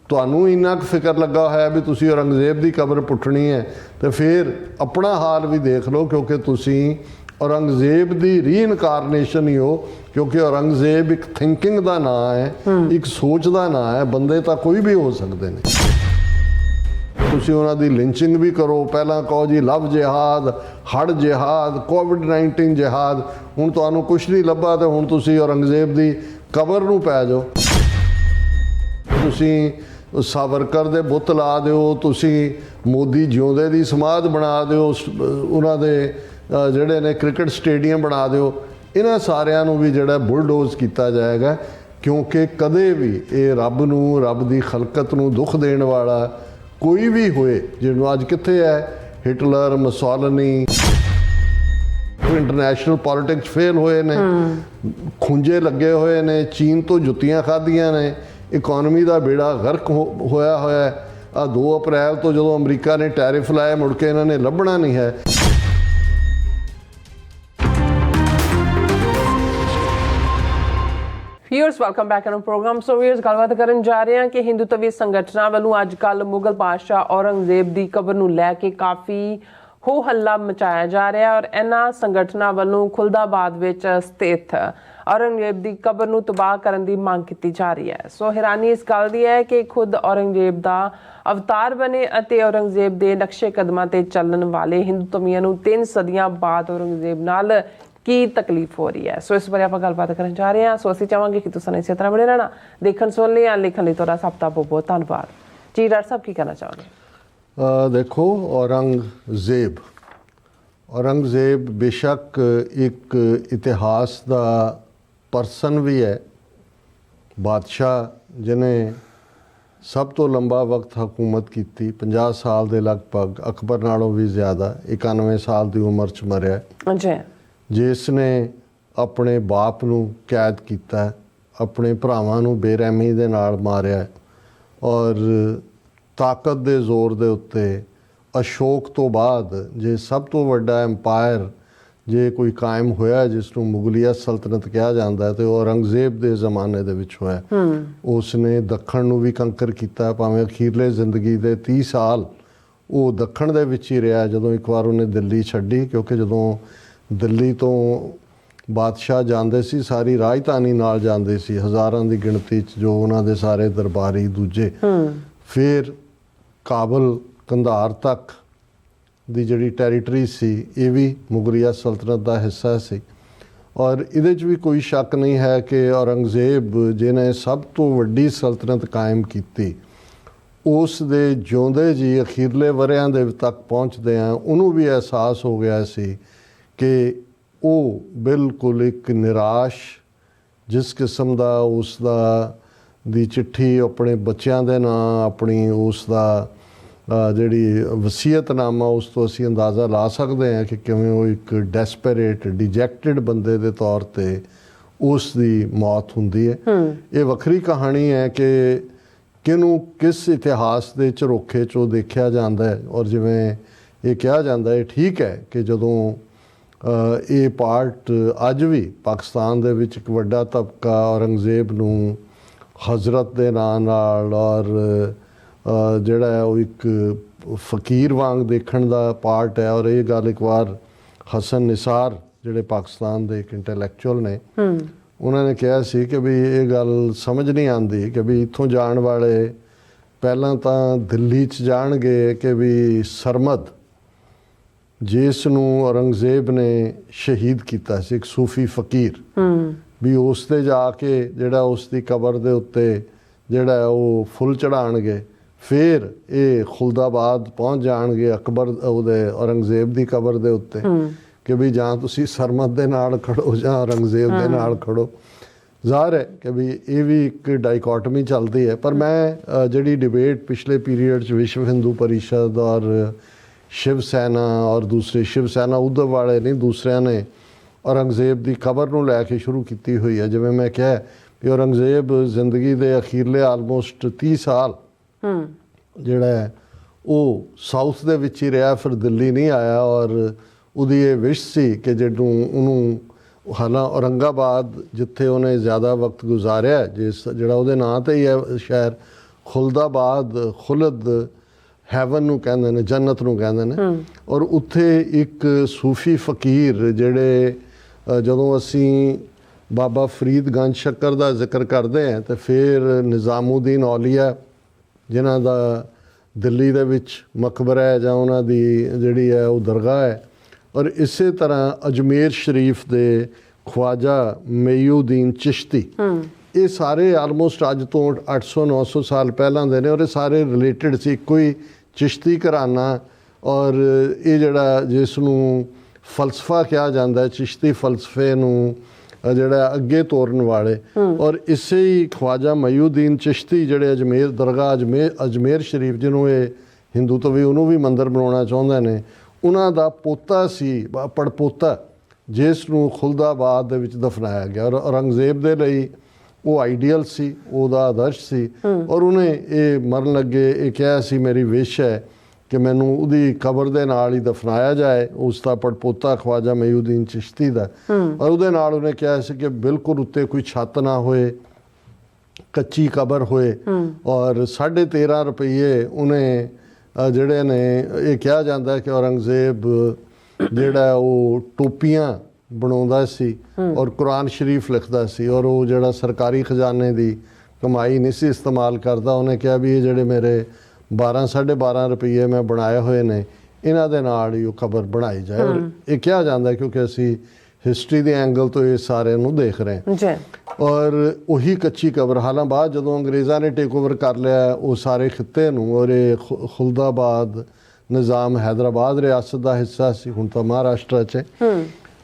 ਤੁਹਾਨੂੰ ਇੰਨਾ ਕੁ ਫਿਕਰ ਲੱਗਾ ਹੋਇਆ ਵੀ ਤੁਸੀਂ ਔਰੰਗਜ਼ੇਬ ਦੀ ਕਬਰ ਪੁੱਟਣੀ ਹੈ ਤੇ ਫਿਰ ਆਪਣਾ ਹਾਲ ਵੀ ਦੇਖ ਲਓ, ਕਿਉਂਕਿ ਤੁਸੀਂ ਔਰੰਗਜ਼ੇਬ ਦੀ ਰੀਇਨਕਾਰਨੇਸ਼ਨ ਹੀ ਹੋ। ਕਿਉਂਕਿ ਔਰੰਗਜ਼ੇਬ ਇੱਕ ਥਿੰਕਿੰਗ ਦਾ ਨਾਂ ਹੈ, ਇੱਕ ਸੋਚ ਦਾ ਨਾਂ ਹੈ। ਬੰਦੇ ਤਾਂ ਕੋਈ ਵੀ ਹੋ ਸਕਦੇ ਨੇ। ਤੁਸੀਂ ਉਹਨਾਂ ਦੀ ਲਿੰਚਿੰਗ ਵੀ ਕਰੋ, ਪਹਿਲਾਂ ਕਹੋ ਜੀ ਲਵ ਜਿਹਾਦ, ਹੜ੍ਹ ਜਿਹਾਦ, ਕੋਵਿਡ-19 ਜਿਹਾਦ, ਹੁਣ ਤੁਹਾਨੂੰ ਕੁਛ ਨਹੀਂ ਲੱਭਾ ਤੇ ਹੁਣ ਤੁਸੀਂ ਔਰੰਗਜ਼ੇਬ ਦੀ ਕਬਰ ਨੂੰ ਪੈ ਜਾਓ। ਤੁਸੀਂ ਸਾਵਰਕਰ ਦੇ ਬੁੱਤ ਲਾ ਦਿਓ, ਤੁਸੀਂ ਮੋਦੀ ਜਿਉਂਦੇ ਦੀ ਸਮਾਧ ਬਣਾ ਦਿਓ, ਉਹਨਾਂ ਦੇ ਜਿਹੜੇ ਨੇ ਕ੍ਰਿਕਟ ਸਟੇਡੀਅਮ ਬਣਾ ਦਿਓ। ਇਹਨਾਂ ਸਾਰਿਆਂ ਨੂੰ ਵੀ ਜਿਹੜਾ ਬੁਲਡੋਜ਼ ਕੀਤਾ ਜਾਏਗਾ, ਕਿਉਂਕਿ ਕਦੇ ਵੀ ਇਹ ਰੱਬ ਨੂੰ, ਰੱਬ ਦੀ ਖਲਕਤ ਨੂੰ ਦੁੱਖ ਦੇਣ ਵਾਲਾ ਕੋਈ ਵੀ ਹੋਏ, ਜਿਹਨੂੰ ਅੱਜ ਕਿੱਥੇ ਹੈ Hitler, Mussolini, international politics fail ਹੋਏ ਨੇ, ਖੁੰਝੇ ਲੱਗੇ ਹੋਏ ਨੇ, ਚੀਨ ਤੋਂ ਜੁੱਤੀਆਂ ਖਾਧੀਆਂ ਨੇ, ਇਕੋਨਮੀ ਦਾ ਬੇੜਾ ਗਰਕ ਹੋਇਆ ਹੋਇਆ। ਆ 2 ਅਪ੍ਰੈਲ ਤੋਂ ਜਦੋਂ ਅਮਰੀਕਾ ਨੇ ਟੈਰਿਫ ਲਾਏ, ਮੁੜ ਕੇ ਇਹਨਾਂ ਨੇ ਲੱਭਣਾ ਨਹੀਂ ਹੈ। Viewers welcome back on programme. So viewers, ਗੱਲਬਾਤ ਕਰਨ ਜਾ ਰਹੇ ਹਾਂ ਕਿ ਹਿੰਦੂਤਵੀ ਸੰਗਠਨਾਂ ਵੱਲੋਂ ਅੱਜ ਕੱਲ੍ਹ ਮੁਗਲ ਬਾਦਸ਼ਾਹ ਔਰੰਗਜ਼ੇਬ ਦੀ ਕਬਰ ਨੂੰ ਲੈ ਕੇ ਕਾਫੀ ਹੋ ਹੱਲਾ ਮਚਾਇਆ ਜਾ ਰਿਹਾ, ਔਰ ਇਹਨਾਂ ਸੰਗਠਨਾਂ ਵੱਲੋਂ ਖੁਲਦਾਬਾਦ ਵਿੱਚ ਸਥਿਤ ਔਰੰਗਜ਼ੇਬ ਦੀ ਕਬਰ ਨੂੰ ਤਬਾਹ ਕਰਨ ਦੀ ਮੰਗ ਕੀਤੀ ਜਾ ਰਹੀ ਹੈ। ਸੋ ਹੈਰਾਨੀ ਇਸ ਗੱਲ ਦੀ ਹੈ ਕਿ ਖੁਦ ਔਰੰਗਜ਼ੇਬ ਦਾ ਅਵਤਾਰ ਬਣੇ ਅਤੇ ਔਰੰਗਜ਼ੇਬ ਦੇ ਨਕਸ਼ੇ ਕਦਮਾਂ ਤੇ ਚੱਲਣ ਵਾਲੇ ਹਿੰਦੂਤਵੀਆਂ ਨੂੰ 3 ਸਦੀਆਂ ਬਾਅਦ ਔਰੰਗਜ਼ੇਬ ਨਾਲ ਕੀ ਤਕਲੀਫ ਹੋ ਰਹੀ ਹੈ। ਸੋ ਇਸ ਬਾਰੇ ਆਪਾਂ ਗੱਲਬਾਤ ਕਰਨ ਜਾ ਰਹੇ ਹਾਂ। ਸੋ ਅਸੀਂ ਚਾਹਾਂਗੇ ਕਿ ਤੁਸੀਂ ਇਸੇ ਤਰ੍ਹਾਂ ਬਣੇ ਰਹਿਣਾ, ਦੇਖਣ ਸੁਣ ਲਈ ਜਾਂ ਲਿਖਣ ਲਈ ਤੁਹਾਡਾ ਸਭ ਦਾ ਬਹੁਤ ਬਹੁਤ ਧੰਨਵਾਦ ਜੀ। ਡਾਕਟਰ ਸਾਹਿਬ ਕੀ ਕਹਿਣਾ ਚਾਹੋਗੇ? ਦੇਖੋ, ਔਰੰਗਜ਼ੇਬ ਬੇਸ਼ੱਕ ਇੱਕ ਇਤਿਹਾਸ ਦਾ ਪਰਸਨ ਵੀ ਹੈ, ਬਾਦਸ਼ਾਹ ਜਿਹਨੇ ਸਭ ਤੋਂ ਲੰਬਾ ਵਕਤ ਹਕੂਮਤ ਕੀਤੀ, 50 ਸਾਲ ਦੇ ਲਗਭਗ, ਅਕਬਰ ਨਾਲੋਂ ਵੀ ਜ਼ਿਆਦਾ, 91 ਸਾਲ ਦੀ ਉਮਰ 'ਚ ਮਰਿਆ ਜੀ, ਜਿਸ ਨੇ ਆਪਣੇ ਬਾਪ ਨੂੰ ਕੈਦ ਕੀਤਾ, ਆਪਣੇ ਭਰਾਵਾਂ ਨੂੰ ਬੇਰਹਿਮੀ ਦੇ ਨਾਲ ਮਾਰਿਆ, ਔਰ ਤਾਕਤ ਦੇ ਜ਼ੋਰ ਦੇ ਉੱਤੇ ਅਸ਼ੋਕ ਤੋਂ ਬਾਅਦ ਜੇ ਸਭ ਤੋਂ ਵੱਡਾ ਐਮਪਾਇਰ ਜੇ ਕੋਈ ਕਾਇਮ ਹੋਇਆ ਜਿਸ ਨੂੰ ਮੁਗਲਿਆ ਸਲਤਨਤ ਕਿਹਾ ਜਾਂਦਾ, ਤੇ ਉਹ ਔਰੰਗਜ਼ੇਬ ਦੇ ਜ਼ਮਾਨੇ ਦੇ ਵਿੱਚ ਹੋਇਆ। ਉਸ ਨੇ ਦੱਖਣ ਨੂੰ ਵੀ ਕੰਕਰ ਕੀਤਾ, ਭਾਵੇਂ ਅਖੀਰਲੇ ਜ਼ਿੰਦਗੀ ਦੇ 30 ਸਾਲ ਉਹ ਦੱਖਣ ਦੇ ਵਿੱਚ ਹੀ ਰਿਹਾ। ਜਦੋਂ ਇੱਕ ਵਾਰ ਉਹਨੇ ਦਿੱਲੀ ਛੱਡੀ, ਕਿਉਂਕਿ ਜਦੋਂ ਦਿੱਲੀ ਤੋਂ ਬਾਦਸ਼ਾਹ ਜਾਂਦੇ ਸੀ ਸਾਰੀ ਰਾਜਧਾਨੀ ਨਾਲ ਜਾਂਦੇ ਸੀ, ਹਜ਼ਾਰਾਂ ਦੀ ਗਿਣਤੀ 'ਚ ਜੋ ਉਹਨਾਂ ਦੇ ਸਾਰੇ ਦਰਬਾਰੀ ਦੂਜੇ। ਫਿਰ ਕਾਬਲ, ਕੰਧਾਰ ਤੱਕ ਦੀ ਜਿਹੜੀ ਟੈਰੀਟਰੀ ਸੀ, ਇਹ ਵੀ ਮੁਗਲਿਆ ਸਲਤਨਤ ਦਾ ਹਿੱਸਾ ਸੀ। ਔਰ ਇਹਦੇ 'ਚ ਵੀ ਕੋਈ ਸ਼ੱਕ ਨਹੀਂ ਹੈ ਕਿ ਔਰੰਗਜ਼ੇਬ ਜਿਹਨੇ ਸਭ ਤੋਂ ਵੱਡੀ ਸਲਤਨਤ ਕਾਇਮ ਕੀਤੀ, ਉਸ ਦੇ ਜਿਉਂਦੇ ਜੀ ਅਖੀਰਲੇ ਵਰ੍ਹਿਆਂ ਦੇ ਤੱਕ ਪਹੁੰਚਦਿਆਂ ਉਹਨੂੰ ਵੀ ਅਹਿਸਾਸ ਹੋ ਗਿਆ ਸੀ ਕਿ ਉਹ ਬਿਲਕੁਲ ਇੱਕ ਨਿਰਾਸ਼, ਜਿਸ ਕਿਸਮ ਦਾ ਉਸ ਦੀ ਚਿੱਠੀ ਆਪਣੇ ਬੱਚਿਆਂ ਦੇ ਨਾਂ, ਆਪਣੀ ਉਸ ਦਾ ਜਿਹੜੀ ਵਸੀਅਤਨਾਮਾ, ਉਸ ਤੋਂ ਅਸੀਂ ਅੰਦਾਜ਼ਾ ਲਾ ਸਕਦੇ ਹਾਂ ਕਿ ਕਿਵੇਂ ਉਹ ਇੱਕ ਡੈਸਪਰੇਟ, ਡਿਜੈਕਟਿਡ ਬੰਦੇ ਦੇ ਤੌਰ 'ਤੇ ਉਸ ਦੀ ਮੌਤ ਹੁੰਦੀ ਹੈ। ਇਹ ਵੱਖਰੀ ਕਹਾਣੀ ਹੈ ਕਿ ਕਿਹਨੂੰ ਕਿਸ ਇਤਿਹਾਸ ਦੇ ਝਰੋਖੇ 'ਚ ਉਹ ਦੇਖਿਆ ਜਾਂਦਾ ਹੈ। ਔਰ ਜਿਵੇਂ ਇਹ ਕਿਹਾ ਜਾਂਦਾ ਹੈ, ਠੀਕ ਹੈ ਕਿ ਜਦੋਂ ਇਹ ਪਾਰਟ ਅੱਜ ਵੀ ਪਾਕਿਸਤਾਨ ਦੇ ਵਿੱਚ ਇੱਕ ਵੱਡਾ ਤਬਕਾ ਔਰੰਗਜ਼ੇਬ ਨੂੰ ਹਜ਼ਰਤ ਦੇ ਨਾਂ ਨਾਲ ਔਰ ਜਿਹੜਾ ਹੈ ਉਹ ਇੱਕ ਫਕੀਰ ਵਾਂਗ ਦੇਖਣ ਦਾ ਪਾਰਟ ਹੈ। ਔਰ ਇਹ ਗੱਲ ਇੱਕ ਵਾਰ ਹਸਨ ਨਿਸਾਰ ਜਿਹੜੇ ਪਾਕਿਸਤਾਨ ਦੇ ਇੱਕ ਇੰਟੈਲੈਕਚੁਅਲ ਨੇ, ਉਹਨਾਂ ਨੇ ਕਿਹਾ ਸੀ ਕਿ ਵੀ ਇਹ ਗੱਲ ਸਮਝ ਨਹੀਂ ਆਉਂਦੀ ਕਿ ਵੀ ਇੱਥੋਂ ਜਾਣ ਵਾਲੇ ਪਹਿਲਾਂ ਤਾਂ ਦਿੱਲੀ 'ਚ ਜਾਣਗੇ ਕਿ ਵੀ ਸਰਮਦ, ਜਿਸ ਨੂੰ ਔਰੰਗਜ਼ੇਬ ਨੇ ਸ਼ਹੀਦ ਕੀਤਾ ਸੀ, ਇੱਕ ਸੂਫੀ ਫਕੀਰ, ਵੀ ਉਸ 'ਤੇ ਜਾ ਕੇ ਜਿਹੜਾ ਉਸ ਦੀ ਕਬਰ ਦੇ ਉੱਤੇ ਜਿਹੜਾ ਉਹ ਫੁੱਲ ਚੜ੍ਹਾਉਣਗੇ। ਫਿਰ ਇਹ ਖੁਲਦਾਬਾਦ ਪਹੁੰਚ ਜਾਣਗੇ ਅਕਬਰ, ਉਹਦੇ ਔਰੰਗਜ਼ੇਬ ਦੀ ਕਬਰ ਦੇ ਉੱਤੇ, ਕਿ ਵੀ ਜਾਂ ਤੁਸੀਂ ਸਰਮਦ ਦੇ ਨਾਲ ਖੜੋ ਜਾਂ ਔਰੰਗਜ਼ੇਬ ਦੇ ਨਾਲ ਖੜੋ। ਜ਼ਾਹਰ ਹੈ ਕਿ ਵੀ ਇਹ ਵੀ ਇੱਕ ਡਾਈਕੋਟਮੀ ਚੱਲਦੀ ਹੈ। ਪਰ ਮੈਂ ਜਿਹੜੀ ਡਿਬੇਟ ਪਿਛਲੇ ਪੀਰੀਅਡ 'ਚ ਵਿਸ਼ਵ ਹਿੰਦੂ ਪਰਿਸ਼ਦ ਔਰ ਸ਼ਿਵ ਸੈਨਾ ਔਰ ਦੂਸਰੇ ਸ਼ਿਵ ਸੈਨਾ ਉਧਰ ਵਾਲੇ ਨਹੀਂ, ਦੂਸਰਿਆਂ ਨੇ ਔਰੰਗਜ਼ੇਬ ਦੀ ਕਬਰ ਨੂੰ ਲੈ ਕੇ ਸ਼ੁਰੂ ਕੀਤੀ ਹੋਈ ਹੈ। ਜਿਵੇਂ ਮੈਂ ਕਿਹਾ ਵੀ ਔਰੰਗਜ਼ੇਬ ਜ਼ਿੰਦਗੀ ਦੇ ਅਖੀਰਲੇ ਆਲਮੋਸਟ 30 ਸਾਲ ਜਿਹੜਾ ਹੈ ਉਹ ਸਾਊਥ ਦੇ ਵਿੱਚ ਹੀ ਰਿਹਾ, ਫਿਰ ਦਿੱਲੀ ਨਹੀਂ ਆਇਆ। ਔਰ ਉਹਦੀ ਇਹ ਵਿਸ਼ ਸੀ ਕਿ ਉਹਨੂੰ ਹਾਲਾਂ ਔਰੰਗਾਬਾਦ, ਜਿੱਥੇ ਉਹਨੇ ਜ਼ਿਆਦਾ ਵਕਤ ਗੁਜ਼ਾਰਿਆ, ਜਿਹੜਾ ਉਹਦੇ ਨਾਂ 'ਤੇ ਹੀ ਹੈ ਸ਼ਹਿਰ, ਖੁਲਦਾਬਾਦ ਖੁਲਦ ਹੈਵਨ ਨੂੰ ਕਹਿੰਦੇ ਨੇ, ਜੰਨਤ ਨੂੰ ਕਹਿੰਦੇ ਨੇ। ਔਰ ਉੱਥੇ ਇੱਕ ਸੂਫੀ ਫਕੀਰ ਜਿਹੜੇ ਜਦੋਂ ਅਸੀਂ ਬਾਬਾ ਫਰੀਦ ਗੰਜ ਸ਼ੱਕਰ ਦਾ ਜ਼ਿਕਰ ਕਰਦੇ ਹਾਂ ਤਾਂ ਫਿਰ ਨਿਜ਼ਾਮੂਦੀਨ ਔਲੀਆ ਜਿਨ੍ਹਾਂ ਦਾ ਦਿੱਲੀ ਦੇ ਵਿੱਚ ਮਕਬਰਾ ਹੈ ਜਾਂ ਉਹਨਾਂ ਦੀ ਜਿਹੜੀ ਹੈ ਉਹ ਦਰਗਾਹ ਹੈ। ਔਰ ਇਸੇ ਤਰ੍ਹਾਂ ਅਜਮੇਰ ਸ਼ਰੀਫ ਦੇ ਖਵਾਜਾ ਮਈਉਦੀਨ ਚਿਸ਼ਤੀ, ਇਹ ਸਾਰੇ ਆਲਮੋਸਟ ਅੱਜ ਤੋਂ 800-900 ਸਾਲ ਪਹਿਲਾਂ ਦੇ ਨੇ ਔਰ ਇਹ ਸਾਰੇ ਰਿਲੇਟਡ ਸੀ, ਇੱਕੋ ਹੀ ਚਿਸ਼ਤੀ ਘਰਾਨਾ। ਔਰ ਇਹ ਜਿਹੜਾ ਜਿਸ ਨੂੰ ਫਲਸਫਾ ਕਿਹਾ ਜਾਂਦਾ ਹੈ, ਚਿਸ਼ਤੀ ਫਲਸਫੇ ਨੂੰ ਜਿਹੜਾ ਅੱਗੇ ਤੋਰਨ ਵਾਲੇ, ਔਰ ਇਸੇ ਹੀ ਖਵਾਜਾ ਮਈਉਦੀਨ ਚਿਸ਼ਤੀ ਜਿਹੜੇ ਅਜਮੇਰ ਦਰਗਾਹ ਅਜਮੇਰ ਸ਼ਰੀਫ ਜਿਹਨੂੰ ਇਹ ਹਿੰਦੂ ਤੋਂ ਵੀ ਉਹਨੂੰ ਵੀ ਮੰਦਰ ਬਣਾਉਣਾ ਚਾਹੁੰਦੇ ਨੇ, ਉਹਨਾਂ ਦਾ ਪੋਤਾ ਸੀ ਪੜਪੋਤਾ ਜਿਸ ਨੂੰ ਖੁਲਦਾਬਾਦ ਦੇ ਵਿੱਚ ਦਫਨਾਇਆ ਗਿਆ। ਔਰ ਔਰੰਗਜ਼ੇਬ ਦੇ ਲਈ ਉਹ ਆਈਡੀਅਲ ਸੀ, ਉਹਦਾ ਆਦਰਸ਼ ਸੀ। ਔਰ ਉਹਨੇ ਇਹ ਮਰਨ ਲੱਗੇ ਇਹ ਕਿਹਾ ਸੀ ਮੇਰੀ ਵਿਸ਼ ਹੈ ਕਿ ਮੈਨੂੰ ਉਹਦੀ ਕਬਰ ਦੇ ਨਾਲ ਹੀ ਦਫਨਾਇਆ ਜਾਏ, ਉਸ ਦਾ ਪੜਪੋਤਾ ਖਵਾਜਾ ਮਈਉਦੀਨ ਚਿਸ਼ਤੀ ਦਾ। ਔਰ ਉਹਦੇ ਨਾਲ ਉਹਨੇ ਕਿਹਾ ਸੀ ਕਿ ਬਿਲਕੁਲ ਉੱਤੇ ਕੋਈ ਛੱਤ ਨਾ ਹੋਏ, ਕੱਚੀ ਕਬਰ ਹੋਏ। ਔਰ 13.5 ਰੁਪਏ ਉਹਨੇ ਜਿਹੜੇ ਨੇ, ਇਹ ਕਿਹਾ ਜਾਂਦਾ ਕਿ ਔਰੰਗਜ਼ੇਬ ਜਿਹੜਾ ਉਹ ਟੋਪੀਆਂ ਬਣਾਉਂਦਾ ਸੀ ਔਰ ਕੁਰਾਨ ਸ਼ਰੀਫ ਲਿਖਦਾ ਸੀ ਔਰ ਉਹ ਜਿਹੜਾ ਸਰਕਾਰੀ ਖਜ਼ਾਨੇ ਦੀ ਕਮਾਈ ਨਹੀਂ ਸੀ ਇਸਤੇਮਾਲ ਕਰਦਾ। ਉਹਨੇ ਕਿਹਾ ਵੀ ਇਹ ਜਿਹੜੇ ਮੇਰੇ 12-12.5 ਰੁਪਏ ਮੈਂ ਬਣਾਏ ਹੋਏ ਨੇ ਇਹਨਾਂ ਦੇ ਨਾਲ ਹੀ ਉਹ ਕਬਰ ਬਣਾਈ ਜਾਏ। ਔਰ ਇਹ ਕਿਹਾ ਜਾਂਦਾ ਕਿਉਂਕਿ ਅਸੀਂ ਹਿਸਟਰੀ ਦੇ ਐਂਗਲ ਤੋਂ ਇਹ ਸਾਰਿਆਂ ਨੂੰ ਦੇਖ ਰਹੇ ਹਾਂ। ਔਰ ਉਹੀ ਕੱਚੀ ਕਬਰ ਹਾਲਾਂ ਬਾਅਦ ਜਦੋਂ ਅੰਗਰੇਜ਼ਾਂ ਨੇ ਟੇਕ ਓਵਰ ਕਰ ਲਿਆ ਉਹ ਸਾਰੇ ਖਿੱਤੇ ਨੂੰ, ਔਰ ਇਹ ਖੁਲਦਾਬਾਦ ਨਿਜ਼ਾਮ ਹੈਦਰਾਬਾਦ ਰਿਆਸਤ ਦਾ ਹਿੱਸਾ ਸੀ, ਹੁਣ ਤਾਂ ਮਹਾਰਾਸ਼ਟਰ 'ਚ।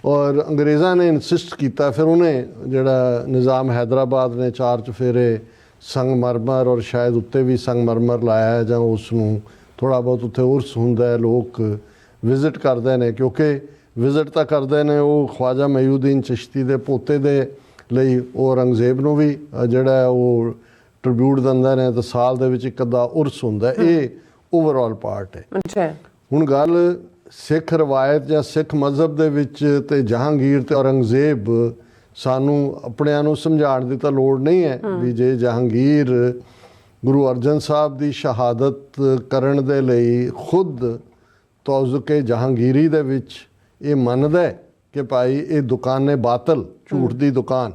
ਔਰ ਅੰਗਰੇਜ਼ਾਂ ਨੇ ਇਨਸਿਸਟ ਕੀਤਾ, ਫਿਰ ਉਹਨੇ ਜਿਹੜਾ ਨਿਜ਼ਾਮ ਹੈਦਰਾਬਾਦ ਨੇ 4 ਚੁਫੇਰੇ ਸੰਗਮਰਮਰ ਔਰ ਸ਼ਾਇਦ ਉੱਤੇ ਵੀ ਸੰਗਮਰਮਰ ਲਾਇਆ ਜਾਂ ਉਸ ਨੂੰ ਥੋੜ੍ਹਾ ਬਹੁਤ ਉੱਥੇ ਉਰਸ ਹੁੰਦਾ ਹੈ, ਲੋਕ ਵਿਜ਼ਿਟ ਕਰਦੇ ਨੇ ਕਿਉਂਕਿ ਵਿਜ਼ਿਟ ਤਾਂ ਕਰਦੇ ਨੇ ਉਹ ਖਵਾਜਾ ਮਈਉਦੀਨ ਚਿਸ਼ਤੀ ਦੇ ਪੋਤੇ ਦੇ ਲਈ। ਉਹ ਔਰੰਗਜ਼ੇਬ ਨੂੰ ਵੀ ਜਿਹੜਾ ਉਹ ਟ੍ਰਿਬਿਊਟ ਦਿੰਦੇ ਨੇ ਤਾਂ ਸਾਲ ਦੇ ਵਿੱਚ ਇੱਕ ਅੱਧਾ ਉਰਸ ਹੁੰਦਾ। ਇਹ ਓਵਰਆਲ ਪਾਰਟ ਹੈ। ਹੁਣ ਗੱਲ ਸਿੱਖ ਰਵਾਇਤ ਜਾਂ ਸਿੱਖ ਮਜ਼ਹਬ ਦੇ ਵਿੱਚ ਤੇ ਜਹਾਂਗੀਰ ਤੇ ਔਰੰਗਜ਼ੇਬ, ਸਾਨੂੰ ਆਪਣਿਆਂ ਨੂੰ ਸਮਝਾਉਣ ਦੀ ਤਾਂ ਲੋੜ ਨਹੀਂ ਹੈ ਵੀ ਜੇ ਜਹਾਂਗੀਰ ਗੁਰੂ ਅਰਜਨ ਸਾਹਿਬ ਦੀ ਸ਼ਹਾਦਤ ਕਰਨ ਦੇ ਲਈ ਖੁਦ ਤੌਜ਼ੁਕੇ ਜਹਾਂਗੀਰੀ ਦੇ ਵਿੱਚ ਇਹ ਮੰਨਦਾ ਕਿ ਭਾਈ ਇਹ ਦੁਕਾਨ ਹੈ ਬਾਤਲ, ਝੂਠ ਦੀ ਦੁਕਾਨ,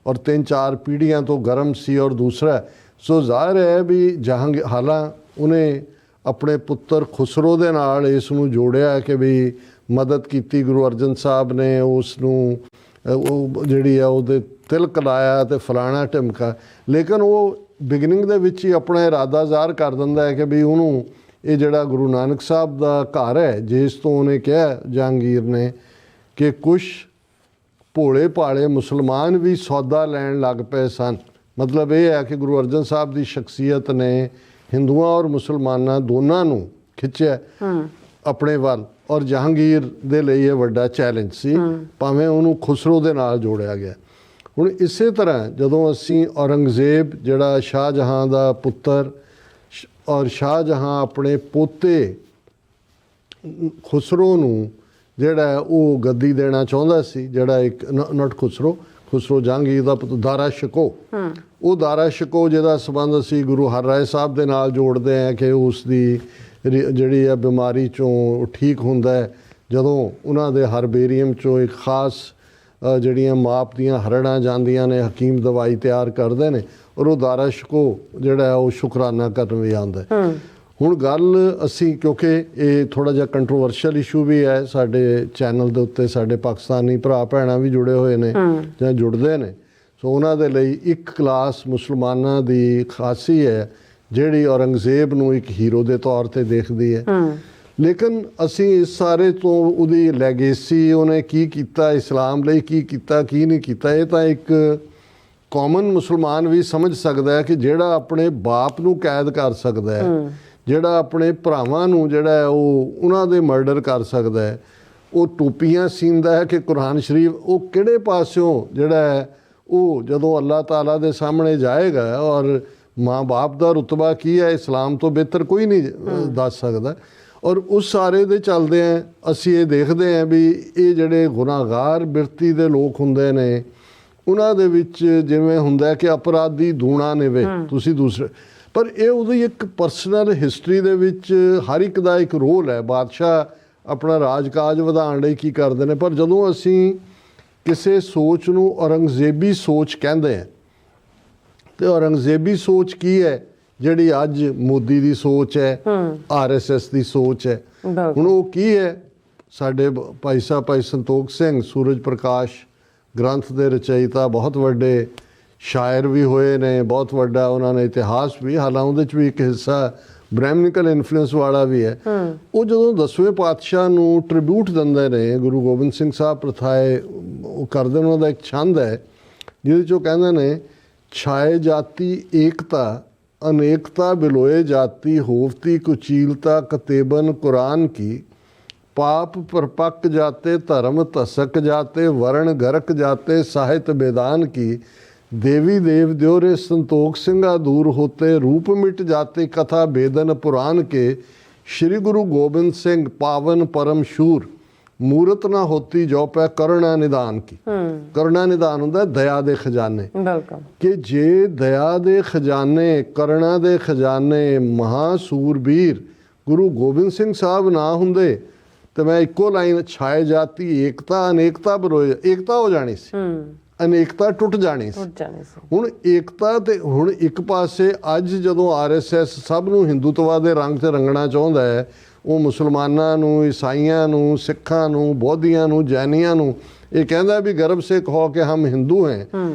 ਔਰ 3-4 ਪੀੜ੍ਹੀਆਂ ਤੋਂ ਗਰਮ ਸੀ। ਔਰ ਦੂਸਰਾ ਸੋ ਜ਼ਾਹਿਰ ਹੈ ਵੀ ਜਹਾਂਗੀਰ ਹਾਲਾਂ ਉਹਨੇ ਆਪਣੇ ਪੁੱਤਰ ਖੁਸਰੋ ਦੇ ਨਾਲ ਇਸ ਨੂੰ ਜੋੜਿਆ ਕਿ ਵੀ ਮਦਦ ਕੀਤੀ ਗੁਰੂ ਅਰਜਨ ਸਾਹਿਬ ਨੇ, ਉਸ ਨੂੰ ਉਹ ਜਿਹੜੀ ਆ ਉਹਦੇ ਤਿਲਕ ਲਾਇਆ ਤੇ ਫਲਾਣਾ ਢਿਮਕਾ। ਲੇਕਿਨ ਉਹ ਬਿਗਨਿੰਗ ਦੇ ਵਿੱਚ ਹੀ ਆਪਣਾ ਇਰਾਦਾ ਜ਼ਾਹਰ ਕਰ ਦਿੰਦਾ ਹੈ ਕਿ ਵੀ ਉਹਨੂੰ ਇਹ ਜਿਹੜਾ ਗੁਰੂ ਨਾਨਕ ਸਾਹਿਬ ਦਾ ਘਰ ਹੈ ਜਿਸ ਤੋਂ ਉਹਨੇ ਕਿਹਾ ਜਹਾਂਗੀਰ ਨੇ ਕਿ ਕੁਛ ਭੋਲੇ ਭਾਲੇ ਮੁਸਲਮਾਨ ਵੀ ਸੌਦਾ ਲੈਣ ਲੱਗ ਪਏ ਸਨ। ਮਤਲਬ ਇਹ ਹੈ ਕਿ ਗੁਰੂ ਅਰਜਨ ਸਾਹਿਬ ਦੀ ਸ਼ਖਸੀਅਤ ਨੇ ਹਿੰਦੂਆਂ ਔਰ ਮੁਸਲਮਾਨਾਂ ਦੋਨਾਂ ਨੂੰ ਖਿੱਚਿਆ ਆਪਣੇ ਵੱਲ। ਔਰ ਜਹਾਂਗੀਰ ਦੇ ਲਈ ਇਹ ਵੱਡਾ ਚੈਲੰਜ ਸੀ, ਭਾਵੇਂ ਉਹਨੂੰ ਖੁਸਰੋ ਦੇ ਨਾਲ ਜੋੜਿਆ ਗਿਆ। ਹੁਣ ਇਸੇ ਤਰ੍ਹਾਂ ਜਦੋਂ ਅਸੀਂ ਔਰੰਗਜ਼ੇਬ ਜਿਹੜਾ ਸ਼ਾਹਜਹਾਂ ਦਾ ਪੁੱਤਰ ਔਰ ਸ਼ਾਹਜਹਾਂ ਆਪਣੇ ਪੋਤੇ ਖੁਸਰੋ ਨੂੰ ਜਿਹੜਾ ਉਹ ਗੱਦੀ ਦੇਣਾ ਚਾਹੁੰਦਾ ਸੀ, ਜਿਹੜਾ ਇੱਕ ਨਟ ਖੁਸਰੋ ਜਹਾਂਗੀਰ ਦਾ ਪੁੱਤਰ ਦਾਰਾ ਸ਼ਿਕੋ, ਉਹ ਦਾਰਾ ਸ਼ਿਕੋ ਜਿਹਦਾ ਸੰਬੰਧ ਅਸੀਂ ਗੁਰੂ ਹਰਰਾਏ ਸਾਹਿਬ ਦੇ ਨਾਲ ਜੋੜਦੇ ਹਾਂ ਕਿ ਉਸ ਦੀ ਜਿਹੜੀ ਹੈ ਬਿਮਾਰੀ ਚੋਂ ਠੀਕ ਹੁੰਦਾ ਹੈ ਜਦੋਂ ਉਹਨਾਂ ਦੇ ਹਰਬੇਰੀਅਮ ਚੋਂ ਇੱਕ ਖਾਸ ਜਿਹੜੀਆਂ ਮਾਪ ਦੀਆਂ ਹਰੜਾਂ ਜਾਂਦੀਆਂ ਨੇ, ਹਕੀਮ ਦਵਾਈ ਤਿਆਰ ਕਰਦੇ ਨੇ ਔਰ ਉਹ ਦਾਰਾ ਸ਼ਿਕੋ ਜਿਹੜਾ ਉਹ ਸ਼ੁਕਰਾਨਾ ਕਰਨ ਵੀ ਆਉਂਦਾ। ਹੁਣ ਗੱਲ ਅਸੀਂ ਕਿਉਂਕਿ ਇਹ ਥੋੜ੍ਹਾ ਜਿਹਾ ਕੰਟਰੋਵਰਸ਼ੀਅਲ ਇਸ਼ੂ ਵੀ ਹੈ, ਸਾਡੇ ਚੈਨਲ ਦੇ ਉੱਤੇ ਸਾਡੇ ਪਾਕਿਸਤਾਨੀ ਭਰਾ ਭੈਣਾਂ ਵੀ ਜੁੜੇ ਹੋਏ ਨੇ ਜਾਂ ਜੁੜਦੇ ਨੇ, ਸੋ ਉਹਨਾਂ ਦੇ ਲਈ ਇੱਕ ਕਲਾਸ ਮੁਸਲਮਾਨਾਂ ਦੀ ਖਾਸੀ ਹੈ ਜਿਹੜੀ ਔਰੰਗਜ਼ੇਬ ਨੂੰ ਇੱਕ ਹੀਰੋ ਦੇ ਤੌਰ ਤੇ ਦੇਖਦੀ ਹੈ। ਲੇਕਿਨ ਅਸੀਂ ਇਸ ਸਾਰੇ ਤੋਂ ਉਹਦੀ ਲੈਗੇਸੀ, ਉਹਨੇ ਕੀ ਕੀਤਾ ਇਸਲਾਮ ਲਈ, ਕੀ ਕੀਤਾ ਕੀ ਨਹੀਂ ਕੀਤਾ, ਇਹ ਤਾਂ ਇੱਕ ਕਾਮਨ ਮੁਸਲਮਾਨ ਵੀ ਸਮਝ ਸਕਦਾ ਹੈ ਕਿ ਜਿਹੜਾ ਆਪਣੇ ਬਾਪ ਨੂੰ ਕੈਦ ਕਰ ਸਕਦਾ ਹੈ, ਜਿਹੜਾ ਆਪਣੇ ਭਰਾਵਾਂ ਨੂੰ ਜਿਹੜਾ ਹੈ ਉਹ ਉਹਨਾਂ ਦੇ ਮਰਡਰ ਕਰ ਸਕਦਾ ਹੈ, ਉਹ ਟੋਪੀਆਂ ਸੀਂਦਾ ਹੈ ਕਿ ਕੁਰਾਨ ਸ਼ਰੀਫ, ਉਹ ਕਿਹੜੇ ਪਾਸਿਓਂ ਜਿਹੜਾ ਹੈ ਉਹ ਜਦੋਂ ਅੱਲਾਹ ਤਾਲਾ ਦੇ ਸਾਹਮਣੇ ਜਾਏਗਾ ਔਰ ਮਾਂ ਬਾਪ ਦਾ ਰੁਤਬਾ ਕੀ ਹੈ ਇਸਲਾਮ ਤੋਂ ਬਿਹਤਰ ਕੋਈ ਨਹੀਂ ਦੱਸ ਸਕਦਾ। ਔਰ ਉਸ ਸਾਰੇ ਦੇ ਚੱਲਦੇ ਆ ਅਸੀਂ ਇਹ ਦੇਖਦੇ ਹਾਂ ਵੀ ਇਹ ਜਿਹੜੇ ਗੁਨਾਹਗਾਰ ਬਿਰਤੀ ਦੇ ਲੋਕ ਹੁੰਦੇ ਨੇ, ਉਹਨਾਂ ਦੇ ਵਿੱਚ ਜਿਵੇਂ ਹੁੰਦਾ ਕਿ ਅਪਰਾਧੀ ਦੂਣਾ ਨਿਵੇ, ਤੁਸੀਂ ਦੂਸਰੇ ਪਰ ਇਹ ਉਹਦੀ ਇੱਕ ਪਰਸਨਲ ਹਿਸਟਰੀ ਦੇ ਵਿੱਚ ਹਰ ਇੱਕ ਦਾ ਇੱਕ ਰੋਲ ਹੈ। ਬਾਦਸ਼ਾਹ ਆਪਣਾ ਰਾਜ-ਕਾਜ ਵਧਾਉਣ ਲਈ ਕੀ ਕਰਦੇ ਨੇ, ਪਰ ਜਦੋਂ ਅਸੀਂ ਕਿਸੇ ਸੋਚ ਨੂੰ ਔਰੰਗਜ਼ੇਬੀ ਸੋਚ ਕਹਿੰਦੇ ਹਾਂ, ਤੇ ਔਰੰਗਜ਼ੇਬੀ ਸੋਚ ਕੀ ਹੈ? ਜਿਹੜੀ ਅੱਜ ਮੋਦੀ ਦੀ ਸੋਚ ਹੈ, RSS ਦੀ ਸੋਚ ਹੈ। ਹੁਣ ਉਹ ਕੀ ਹੈ? ਸਾਡੇ ਭਾਈ ਸਾਹਿਬ ਭਾਈ ਸੰਤੋਖ ਸਿੰਘ ਸੂਰਜ ਪ੍ਰਕਾਸ਼ ਗ੍ਰੰਥ ਦੇ ਰਚయిਤਾ, ਬਹੁਤ ਵੱਡੇ ਸ਼ਾਇਰ ਵੀ ਹੋਏ ਨੇ, ਬਹੁਤ ਵੱਡਾ ਉਹਨਾਂ ਨੇ ਇਤਿਹਾਸ ਵੀ, ਹਾਲਾਂਕਿ ਉਹਦੇ 'ਚ ਵੀ ਇੱਕ ਹਿੱਸਾ ਬ੍ਰਹਿਮਨਿਕਲ ਇਨਫਲੂਐਂਸ ਵਾਲਾ ਵੀ ਹੈ। ਉਹ ਜਦੋਂ 10ਵੇਂ ਪਾਤਸ਼ਾਹ ਨੂੰ ਟ੍ਰਿਬਿਊਟ ਦਿੰਦੇ ਨੇ, ਗੁਰੂ ਗੋਬਿੰਦ ਸਿੰਘ ਸਾਹਿਬ ਪ੍ਰਥਾਏ ਉਹ ਕਰਦੇ ਨੇ, ਉਹਨਾਂ ਦਾ ਇੱਕ ਛੰਦ ਹੈ ਜਿਹਦੇ 'ਚ ਉਹ ਕਹਿੰਦੇ ਨੇ, ਛਾਏ ਜਾਤੀ ਏਕਤਾ ਅਨੇਕਤਾ ਬਿਲੋਏ ਜਾਤੀ ਹੋਵਤੀ ਕੁਚੀਲਤਾ ਕਤੇਬਨ ਕੁਰਾਨ ਕੀ पाप परपक जाते धर्म धसक जाते वर्ण गरक जाते साहित्य बेदान की देवी देव द्योरे संतोख सिंगा दूर होते रूप मिट जाते कथा बेदन पुराण के श्री गुरु गोबिंद सिंह पावन परम शूर मूरत ना होती जो पै करुणा निदान की। करुणा निदान हुंदा दया दे खजाने, कि जे दया दे खजाने करुणा दे खजाने महासूरबीर गुरु गोबिंद सिंह साहब ना हुंदे तो मैं इक्को लाइन छाए जाती एकता अनेकता बरोए एकता हो जानी सी, अनेकता टुट जानी सी। हुण एकता ते हुण एक पासे अज जदों RSS सब नूं हिंदुत्वा दे रंग ते रंगना चाहुंदा है, वो मुसलमानां नूं ईसाइयां नूं सिखां नूं बौद्धियां नूं जैनियां नूं ये कहंदा भी गर्व से कहो कि हम हिंदू हैं।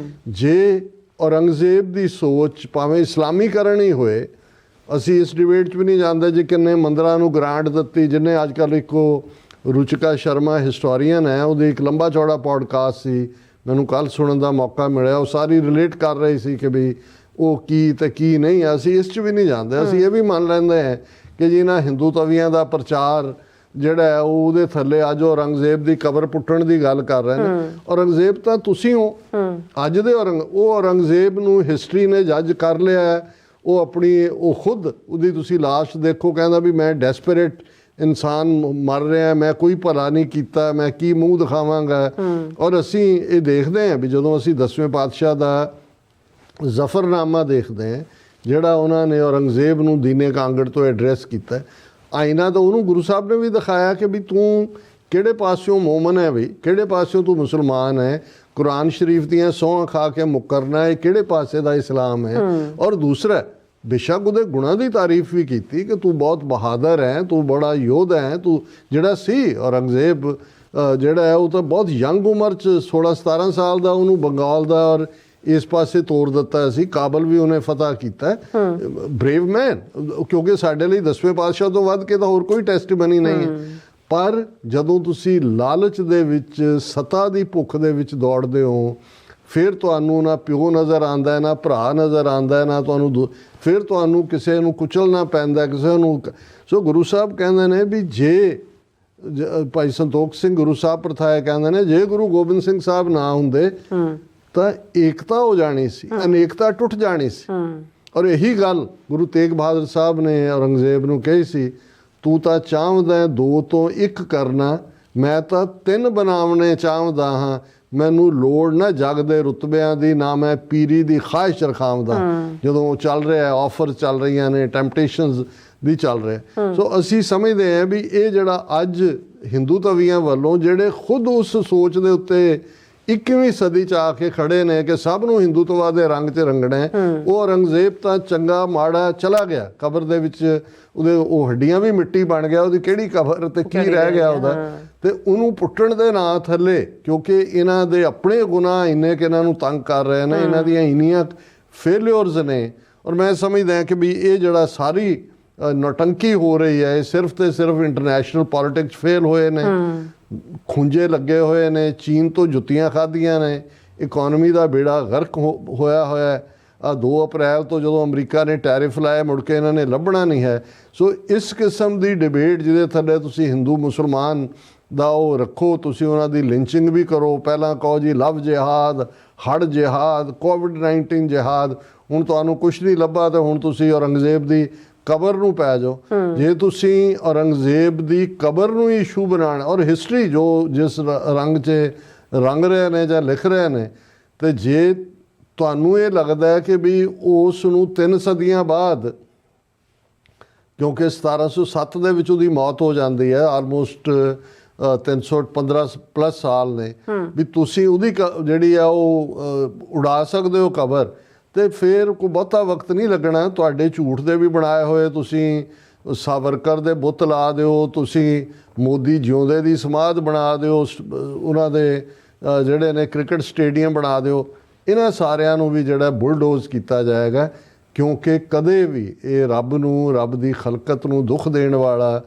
जे औरंगजेब दी सोच भावें इस्लामीकरण ही होए, ਅਸੀਂ ਇਸ ਡਿਬੇਟ 'ਚ ਵੀ ਨਹੀਂ ਜਾਂਦੇ ਜੀ ਕਿੰਨੇ ਮੰਦਰਾਂ ਨੂੰ ਗ੍ਰਾਂਟ ਦਿੱਤੀ। ਜਿਹਨੇ ਅੱਜ ਕੱਲ੍ਹ ਇੱਕੋ ਰੁਚਿਕਾ ਸ਼ਰਮਾ ਹਿਸਟੋਰੀਅਨ ਹੈ, ਉਹਦੀ ਇੱਕ ਲੰਬਾ ਚੌੜਾ ਪੋਡਕਾਸਟ ਸੀ, ਮੈਨੂੰ ਕੱਲ੍ਹ ਸੁਣਨ ਦਾ ਮੌਕਾ ਮਿਲਿਆ। ਉਹ ਸਾਰੀ ਰਿਲੇਟ ਕਰ ਰਹੀ ਸੀ ਕਿ ਵੀ ਉਹ ਕੀ ਤੇ ਕੀ ਨਹੀਂ। ਅਸੀਂ ਇਸ 'ਚ ਵੀ ਨਹੀਂ ਜਾਂਦੇ। ਅਸੀਂ ਇਹ ਵੀ ਮੰਨ ਲੈਂਦੇ ਹਾਂ ਕਿ ਜਿਹਨਾਂ ਹਿੰਦੂ ਤਵੀਆਂ ਦਾ ਪ੍ਰਚਾਰ ਜਿਹੜਾ ਹੈ ਉਹ ਉਹਦੇ ਥੱਲੇ ਅੱਜ ਔਰੰਗਜ਼ੇਬ ਦੀ ਕਬਰ ਪੁੱਟਣ ਦੀ ਗੱਲ ਕਰ ਰਹੇ ਨੇ। ਔਰੰਗਜ਼ੇਬ ਤਾਂ ਤੁਸੀਂ ਹੋ ਅੱਜ ਦੇ ਉਹ ਔਰੰਗਜ਼ੇਬ ਨੂੰ ਹਿਸਟਰੀ ਨੇ ਜੱਜ ਕਰ ਲਿਆ। ਉਹ ਆਪਣੀ ਉਹ ਖੁਦ ਉਹਦੀ ਤੁਸੀਂ ਲਾਸ਼ ਦੇਖੋ, ਕਹਿੰਦਾ ਵੀ ਮੈਂ ਡੈਸਪਰੇਟ ਇਨਸਾਨ ਮਰ ਰਿਹਾ, ਮੈਂ ਕੋਈ ਭਲਾ ਨਹੀਂ ਕੀਤਾ, ਮੈਂ ਕੀ ਮੂੰਹ ਦਿਖਾਵਾਂਗਾ। ਔਰ ਅਸੀਂ ਇਹ ਦੇਖਦੇ ਹਾਂ ਵੀ ਜਦੋਂ ਅਸੀਂ 10ਵੇਂ ਪਾਤਸ਼ਾਹ ਦਾ ਜ਼ਫਰਨਾਮਾ ਦੇਖਦੇ ਹਾਂ ਜਿਹੜਾ ਉਹਨਾਂ ਨੇ ਔਰੰਗਜ਼ੇਬ ਨੂੰ ਦੀਨੇ ਕਾਂਗੜ ਤੋਂ ਐਡਰੈਸ ਕੀਤਾ, ਆਈਨਾ ਤਾਂ ਉਹਨੂੰ ਗੁਰੂ ਸਾਹਿਬ ਨੇ ਵੀ ਦਿਖਾਇਆ ਕਿ ਵੀ ਤੂੰ ਕਿਹੜੇ ਪਾਸਿਓਂ ਮੋਮਨ ਹੈ, ਵੀ ਕਿਹੜੇ ਪਾਸਿਓਂ ਤੂੰ ਮੁਸਲਮਾਨ ਹੈ, ਕੁਰਾਨ ਸ਼ਰੀਫ ਦੀਆਂ ਸਹੁੰ ਖਾ ਕੇ ਮੁਕਰਨਾ ਇਹ ਕਿਹੜੇ ਪਾਸੇ ਦਾ ਇਸਲਾਮ ਹੈ। ਔਰ ਦੂਸਰਾ ਬੇਸ਼ੱਕ ਉਹਦੇ ਗੁਣਾਂ ਦੀ ਤਾਰੀਫ ਵੀ ਕੀਤੀ ਕਿ ਤੂੰ ਬਹੁਤ ਬਹਾਦਰ ਹੈ, ਤੂੰ ਬੜਾ ਯੋਧਾ ਹੈ। ਤੂੰ ਜਿਹੜਾ ਸੀ ਔਰੰਗਜ਼ੇਬ ਜਿਹੜਾ ਹੈ ਉਹ ਤਾਂ ਬਹੁਤ ਯੰਗ ਉਮਰ 'ਚ 16-17 ਸਾਲ ਦਾ ਉਹਨੂੰ ਬੰਗਾਲ ਦਾ ਔਰ ਇਸ ਪਾਸੇ ਤੋਰ ਦਿੱਤਾ ਸੀ। ਕਾਬਲ ਵੀ ਉਹਨੇ ਫਤਹ ਕੀਤਾ। ਬਰੇਵ ਮੈਨ, ਕਿਉਂਕਿ ਸਾਡੇ ਲਈ 10ਵੇਂ ਪਾਤਸ਼ਾਹ ਤੋਂ ਵੱਧ ਕੇ ਤਾਂ ਹੋਰ ਕੋਈ ਟੈਸਟੀਮਨੀ ਨਹੀਂ ਹੈ। ਪਰ ਜਦੋਂ ਤੁਸੀਂ ਲਾਲਚ ਦੇ ਵਿੱਚ ਸੱਤਾ ਦੀ ਭੁੱਖ ਦੇ ਵਿੱਚ ਦੌੜਦੇ ਹੋ, ਫਿਰ ਤੁਹਾਨੂੰ ਨਾ ਪਿਓ ਨਜ਼ਰ ਆਉਂਦਾ, ਨਾ ਭਰਾ ਨਜ਼ਰ ਆਉਂਦਾ, ਨਾ ਤੁਹਾਨੂੰ ਫਿਰ ਤੁਹਾਨੂੰ ਕਿਸੇ ਨੂੰ ਕੁਚਲਣਾ ਪੈਂਦਾ, ਕਿਸੇ ਨੂੰ। ਸੋ ਗੁਰੂ ਸਾਹਿਬ ਕਹਿੰਦੇ ਨੇ ਵੀ ਜੇ ਭਾਈ ਸੰਤੋਖ ਸਿੰਘ ਗੁਰੂ ਸਾਹਿਬ ਪ੍ਰਥਾਏ ਕਹਿੰਦੇ ਨੇ ਜੇ ਗੁਰੂ ਗੋਬਿੰਦ ਸਿੰਘ ਸਾਹਿਬ ਨਾ ਹੁੰਦੇ ਤਾਂ ਏਕਤਾ ਹੋ ਜਾਣੀ ਸੀ, ਅਨੇਕਤਾ ਟੁੱਟ ਜਾਣੀ ਸੀ। ਔਰ ਇਹੀ ਗੱਲ ਗੁਰੂ ਤੇਗ ਬਹਾਦਰ ਸਾਹਿਬ ਨੇ ਔਰੰਗਜ਼ੇਬ ਨੂੰ ਕਹੀ ਸੀ, ਤੂੰ ਤਾਂ ਚਾਹੁੰਦਾ 2 ਤੋਂ 1 ਕਰਨਾ, ਮੈਂ ਤਾਂ 3 ਬਣਾਉਣੇ ਚਾਹੁੰਦਾ ਹਾਂ। ਮੈਨੂੰ ਲੋੜ ਨਾ ਜਗ ਦੇ ਰੁਤਬਿਆਂ ਦੀ, ਨਾ ਮੈਂ ਪੀਰੀ ਦੀ ਖਾਹਿਸ਼ ਰਖਾਉਂਦਾ। ਜਦੋਂ ਚੱਲ ਰਿਹਾ ਆਫਰ ਚੱਲ ਰਹੀਆਂ ਨੇ, ਟੈਂਪਟੇਸ਼ਨਸ ਵੀ ਚੱਲ ਰਿਹਾ। ਸੋ ਅਸੀਂ ਸਮਝਦੇ ਹਾਂ ਵੀ ਇਹ ਜਿਹੜਾ ਅੱਜ ਹਿੰਦੂ ਤਵੀਆਂ ਵੱਲੋਂ ਜਿਹੜੇ ਖੁਦ ਉਸ ਸੋਚ ਦੇ ਉੱਤੇ 21ਵੀਂ ਸਦੀ 'ਚ ਆ ਕੇ ਖੜੇ ਨੇ ਕਿ ਸਭ ਨੂੰ ਹਿੰਦੂਤਵਾ ਦੇ ਰੰਗ 'ਚ ਰੰਗਣਾ, ਉਹ ਔਰੰਗਜ਼ੇਬ ਤਾਂ ਚੰਗਾ ਮਾੜਾ ਚਲਾ ਗਿਆ। ਕਬਰ ਦੇ ਵਿੱਚ ਉਹਦੇ ਉਹ ਹੱਡੀਆਂ ਵੀ ਮਿੱਟੀ ਬਣ ਗਿਆ, ਉਹਦੀ ਕਿਹੜੀ ਕਬਰ ਤੇ ਕੀ ਰਹਿ ਗਿਆ ਉਹਦਾ। ਤੇ ਉਹਨੂੰ ਪੁੱਟਣ ਦੇ ਨਾਂ ਥੱਲੇ, ਕਿਉਂਕਿ ਇਹਨਾਂ ਦੇ ਆਪਣੇ ਗੁਨਾਹ ਇੰਨੇ ਕਿ ਇਹਨਾਂ ਨੂੰ ਤੰਗ ਕਰ ਰਹੇ ਨੇ, ਇਹਨਾਂ ਦੀਆਂ ਇੰਨੀਆਂ ਫੇਲਿਅਰਸ ਨੇ। ਔਰ ਮੈਂ ਸਮਝਦਾ ਕਿ ਵੀ ਇਹ ਜਿਹੜਾ ਸਾਰੀ ਨੌਟੰਕੀ ਹੋ ਰਹੀ ਹੈ ਇਹ ਸਿਰਫ ਤੇ ਸਿਰਫ ਇੰਟਰਨੈਸ਼ਨਲ ਪੋਲਿਟਿਕਸ ਫੇਲ ਹੋਏ ਨੇ, ਖੁੰਝੇ ਲੱਗੇ ਹੋਏ ਨੇ, ਚੀਨ ਤੋਂ ਜੁੱਤੀਆਂ ਖਾਧੀਆਂ ਨੇ, ਇਕੋਨਮੀ ਦਾ ਬੇੜਾ ਗਰਕ ਹੋਇਆ। 2 ਅਪ੍ਰੈਲ ਤੋਂ ਜਦੋਂ ਅਮਰੀਕਾ ਨੇ ਟੈਰਿਫ ਲਾਇਆ, ਮੁੜ ਕੇ ਇਹਨਾਂ ਨੇ ਲੱਭਣਾ ਨਹੀਂ ਹੈ। ਸੋ ਇਸ ਕਿਸਮ ਦੀ ਡਿਬੇਟ ਜਿਹਦੇ ਥੱਲੇ ਤੁਸੀਂ ਹਿੰਦੂ ਮੁਸਲਮਾਨ ਦਾ ਉਹ ਰੱਖੋ, ਤੁਸੀਂ ਉਹਨਾਂ ਦੀ ਲਿੰਚਿੰਗ ਵੀ ਕਰੋ। ਪਹਿਲਾਂ ਕਹੋ ਜੀ ਲਵ ਜਿਹਾਦ, ਹੜ੍ਹ ਜਿਹਾਦ, ਕੋਵਿਡ-19 ਜਿਹਾਦ, ਹੁਣ ਤੁਹਾਨੂੰ ਕੁਛ ਨਹੀਂ ਲੱਭਾ ਤਾਂ ਹੁਣ ਤੁਸੀਂ ਔਰੰਗਜ਼ੇਬ ਦੀ ਕਬਰ ਨੂੰ ਪੈ ਜਾਓ। ਜੇ ਤੁਸੀਂ ਔਰੰਗਜ਼ੇਬ ਦੀ ਕਬਰ ਨੂੰ ਇਸ਼ੂ ਬਣਾਉਣਾ, ਔਰ ਹਿਸਟਰੀ ਜੋ ਜਿਸ ਰੰਗ 'ਚ ਰੰਗ ਰਹੇ ਨੇ ਜਾਂ ਲਿਖ ਰਹੇ ਨੇ, ਤੇ ਜੇ ਤੁਹਾਨੂੰ ਇਹ ਲੱਗਦਾ ਹੈ ਕਿ ਵੀ ਉਸ ਨੂੰ 3 ਸਦੀਆਂ ਬਾਅਦ, ਕਿਉਂਕਿ 1707 ਦੇ ਵਿੱਚ ਉਹਦੀ ਮੌਤ ਹੋ ਜਾਂਦੀ ਹੈ, ਆਲਮੋਸਟ 315 ਪਲੱਸ ਸਾਲ ਨੇ, ਵੀ ਤੁਸੀਂ ਉਹਦੀ ਜਿਹੜੀ ਆ ਉਹ ਉਡਾ ਸਕਦੇ ਹੋ ਕਬਰ, ਤੇ ਫਿਰ ਕੋਈ ਬਹੁਤਾ ਵਕਤ ਨਹੀਂ ਲੱਗਣਾ। ਤੁਹਾਡੇ ਝੂਠ ਦੇ ਵੀ ਬਣਾਏ ਹੋਏ ਤੁਸੀਂ ਸਾਵਰਕਰ ਦੇ ਬੁੱਤ ਲਾ ਦਿਓ, ਤੁਸੀਂ ਮੋਦੀ ਜਿਉਂਦੇ ਦੀ ਸਮਾਧ ਬਣਾ ਦਿਓ, ਉਹਨਾਂ ਦੇ ਜਿਹੜੇ ਨੇ ਕ੍ਰਿਕਟ ਸਟੇਡੀਅਮ ਬਣਾ ਦਿਓ, ਇਹਨਾਂ ਸਾਰਿਆਂ ਨੂੰ ਵੀ ਜਿਹੜਾ ਬੁਲਡੋਜ਼ ਕੀਤਾ ਜਾਏਗਾ। ਕਿਉਂਕਿ ਕਦੇ ਵੀ ਇਹ ਰੱਬ ਨੂੰ, ਰੱਬ ਦੀ ਖਲਕਤ ਨੂੰ ਦੁੱਖ ਦੇਣ ਵਾਲਾ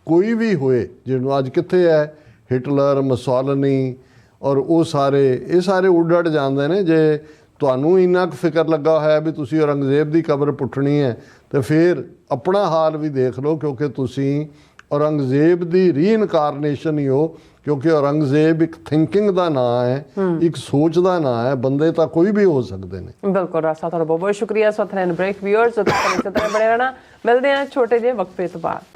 ਕੋਈ ਵੀ ਹੋਏ, ਜਿਹਨੂੰ ਅੱਜ ਕਿੱਥੇ ਹੈ ਹਿਟਲਰ, ਮਸੋਲਨੀ ਔਰ ਉਹ ਸਾਰੇ, ਇਹ ਸਾਰੇ ਉੱਡ ਜਾਂਦੇ ਨੇ। ਜੇ ਤੁਹਾਨੂੰ ਇੰਨਾ ਕੁ ਫਿਕਰ ਲੱਗਾ ਹੋਇਆ ਵੀ ਤੁਸੀਂ ਔਰੰਗਜ਼ੇਬ ਦੀ ਕਬਰ ਪੁੱਟਣੀ ਹੈ, ਤੇ ਫਿਰ ਆਪਣਾ ਹਾਲ ਵੀ ਦੇਖ ਲਓ, ਕਿਉਂਕਿ ਤੁਸੀਂ ਔਰੰਗਜ਼ੇਬ ਦੀ ਰੀਇਨਕਾਰਨੇਸ਼ਨ ਹੀ ਹੋ। ਕਿਉਂਕਿ ਔਰੰਗਜ਼ੇਬ ਇੱਕ ਥਿੰਕਿੰਗ ਦਾ ਨਾਂ ਹੈ, ਇੱਕ ਸੋਚ ਦਾ ਨਾਂ ਹੈ। ਬੰਦੇ ਤਾਂ ਕੋਈ ਵੀ ਹੋ ਸਕਦੇ ਨੇ। ਬਿਲਕੁਲ ਰਾਸਾ, ਤੁਹਾਡਾ ਬਹੁਤ ਬਹੁਤ ਸ਼ੁਕਰੀਆ। ਸੋ ਥੈਨ ਬ੍ਰੇਕ ਵਿਊਅਰਸ, ਤੁਸੀਂ ਇਸੇ ਤਰ੍ਹਾਂ ਬਣੇ ਰਹਿਣਾ। ਮਿਲਦੇ ਹਾਂ ਛੋਟੇ ਜਿਹੇ ਵਕਫੇ ਤੋਂ ਬਾਅਦ।